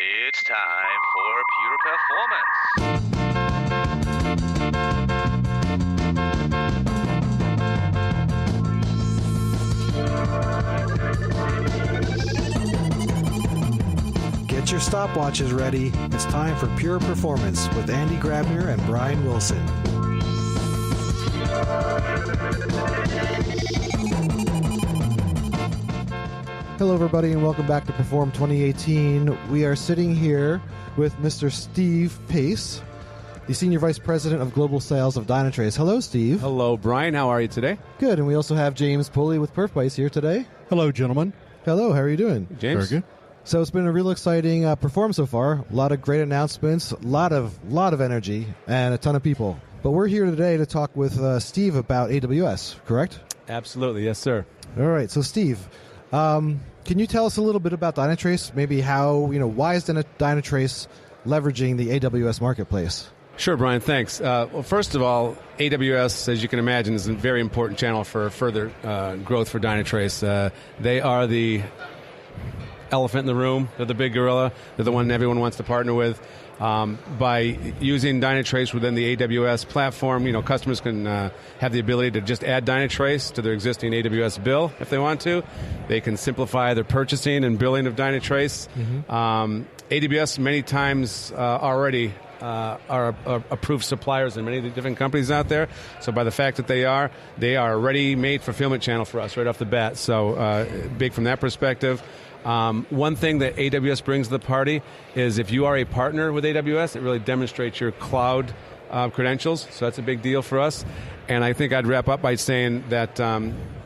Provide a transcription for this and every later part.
It's time for Pure Performance. Get your stopwatches ready. It's time for Pure Performance with Andy Grabner and Brian Wilson. Hello, everybody, and welcome back to Perform 2018. We are sitting here with Mr. Steve Pace, the Senior Vice President of Global Sales of Dynatrace. Hello, Steve. Hello, Brian. How are you today? Good, and we also have James Pulley with Perfice here today. Hello, gentlemen. Hello, how are you doing? James? Very good. So it's been a real exciting Perform so far. A lot of great announcements, a lot of energy, and a ton of people. But we're here today to talk with Steve about AWS, correct? Absolutely. Yes, sir. All right. So, Steve, can you tell us a little bit about Dynatrace? Maybe why is Dynatrace leveraging the AWS Marketplace? Sure, Brian. Thanks. Well, first of all, AWS, as you can imagine, is a very important channel for further growth for Dynatrace. They are the elephant in the room. They're the big gorilla. They're the one everyone wants to partner with. By using Dynatrace within the AWS platform, customers can have the ability to just add Dynatrace to their existing AWS bill if they want to. They can simplify their purchasing and billing of Dynatrace. Mm-hmm. AWS many times already are approved suppliers in many of the different companies out there. So by the fact that they are a ready-made fulfillment channel for us right off the bat. So big from that perspective. One thing that AWS brings to the party is if you are a partner with AWS, it really demonstrates your cloud credentials. So that's a big deal for us. And I think I'd wrap up by saying that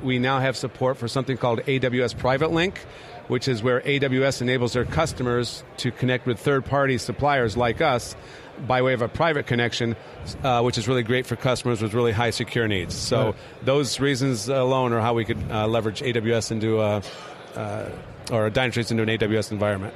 we now have support for something called AWS Private Link, which is where AWS enables their customers to connect with third-party suppliers like us by way of a private connection, which is really great for customers with really high secure needs. So those reasons alone are how we could leverage AWS into or Dynatrace into an AWS environment.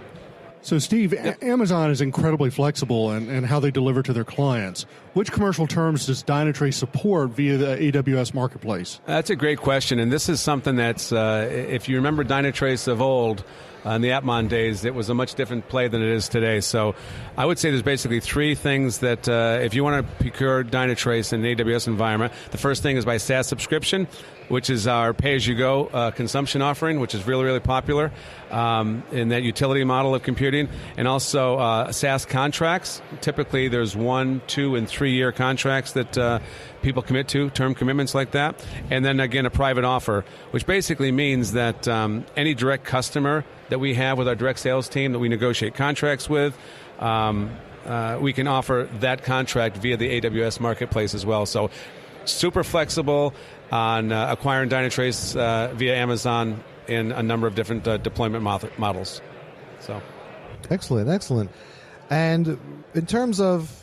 So, Steve, Amazon is incredibly flexible in how they deliver to their clients. Which commercial terms does Dynatrace support via the AWS Marketplace? That's a great question, and this is something that's, if you remember Dynatrace of old, in the Atmon days, it was a much different play than it is today. So I would say there's basically three things that if you want to procure Dynatrace in an AWS environment, the first thing is by SaaS subscription, which is our pay-as-you-go consumption offering, which is really, really popular in that utility model of computing. And also SaaS contracts. Typically, there's 1, 2, and 3-year contracts that people commit to, term commitments like that. And then, again, a private offer, which basically means that any direct customer that we have with our direct sales team that we negotiate contracts with, we can offer that contract via the AWS Marketplace as well. So super flexible on acquiring Dynatrace via Amazon in a number of different deployment models. So, Excellent. And in terms of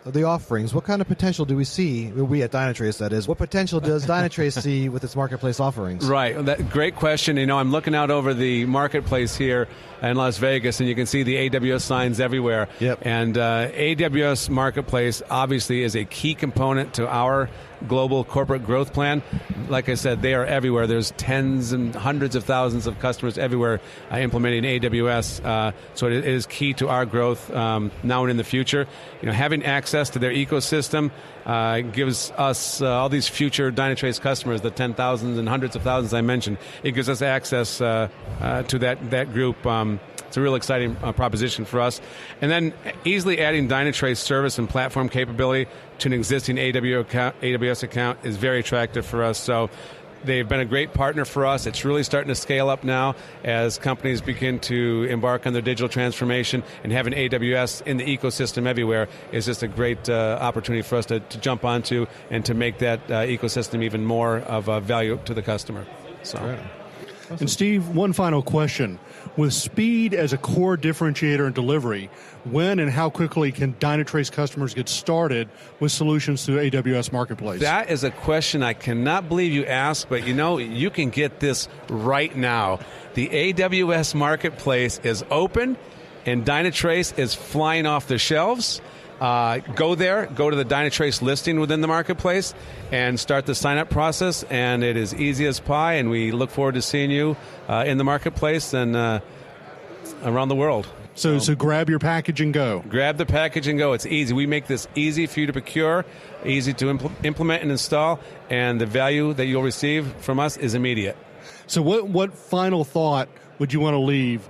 the offerings, what kind of potential do we see, we at Dynatrace that is, what potential does Dynatrace see with its marketplace offerings? Right, great question. I'm looking out over the marketplace here in Las Vegas, and you can see the AWS signs everywhere. Yep. And AWS Marketplace obviously is a key component to our global corporate growth plan. Like I said, they are everywhere. There's tens and hundreds of thousands of customers everywhere implementing AWS. So it is key to our growth now and in the future. Having access to their ecosystem gives us all these future Dynatrace customers, the 10,000s and hundreds of thousands I mentioned. It gives us access to that group. It's a real exciting proposition for us. And then easily adding Dynatrace service and platform capability to an existing AWS account is very attractive for us. So they've been a great partner for us. It's really starting to scale up now as companies begin to embark on their digital transformation, and having AWS in the ecosystem everywhere is just a great opportunity for us to jump onto and to make that ecosystem even more of a value to the customer. So. Right. Awesome. And Steve, one final question. With speed as a core differentiator in delivery, when and how quickly can Dynatrace customers get started with solutions through AWS Marketplace? That is a question I cannot believe you asked, but you can get this right now. The AWS Marketplace is open, and Dynatrace is flying off the shelves. Go there, go to the Dynatrace listing within the marketplace, and start the sign-up process, and it is easy as pie, and we look forward to seeing you in the marketplace and around the world. So grab your package and go. Grab the package and go. It's easy. We make this easy for you to procure, easy to implement and install, and the value that you'll receive from us is immediate. So what final thought would you want to leave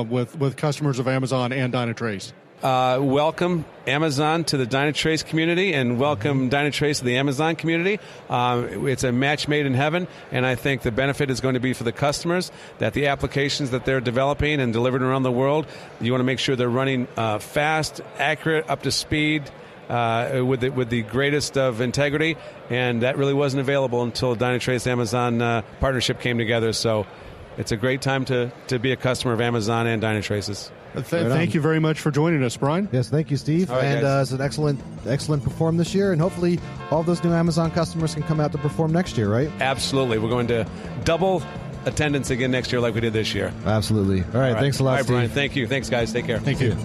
with customers of Amazon and Dynatrace? Welcome Amazon to the Dynatrace community, and welcome Dynatrace to the Amazon community. It's a match made in heaven, and I think the benefit is going to be for the customers, that the applications that they're developing and delivering around the world, you want to make sure they're running fast, accurate, up to speed, with the greatest of integrity, and that really wasn't available until the Dynatrace-Amazon partnership came together. So it's a great time to be a customer of Amazon and Dynatrace's. Thank you very much for joining us, Brian. Yes, thank you, Steve. Right, and it's an excellent perform this year, and hopefully all of those new Amazon customers can come out to perform next year, right? Absolutely. We're going to double attendance again next year like we did this year. Absolutely. All right, thanks a lot, All right, Steve. Brian. Thank you. Thanks, guys. Take care. Thank you.